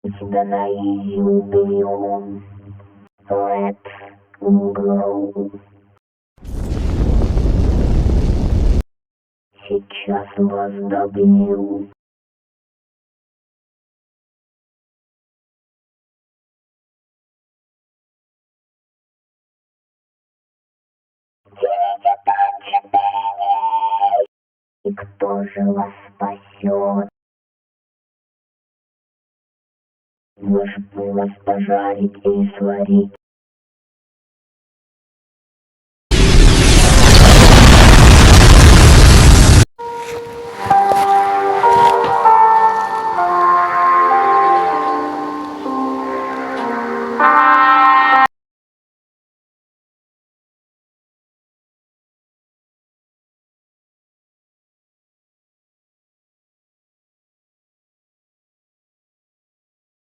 Тебя на изи убью. Let's go. Сейчас вас добью. И кто же вас спасет? Может, вас пожарить и сварить?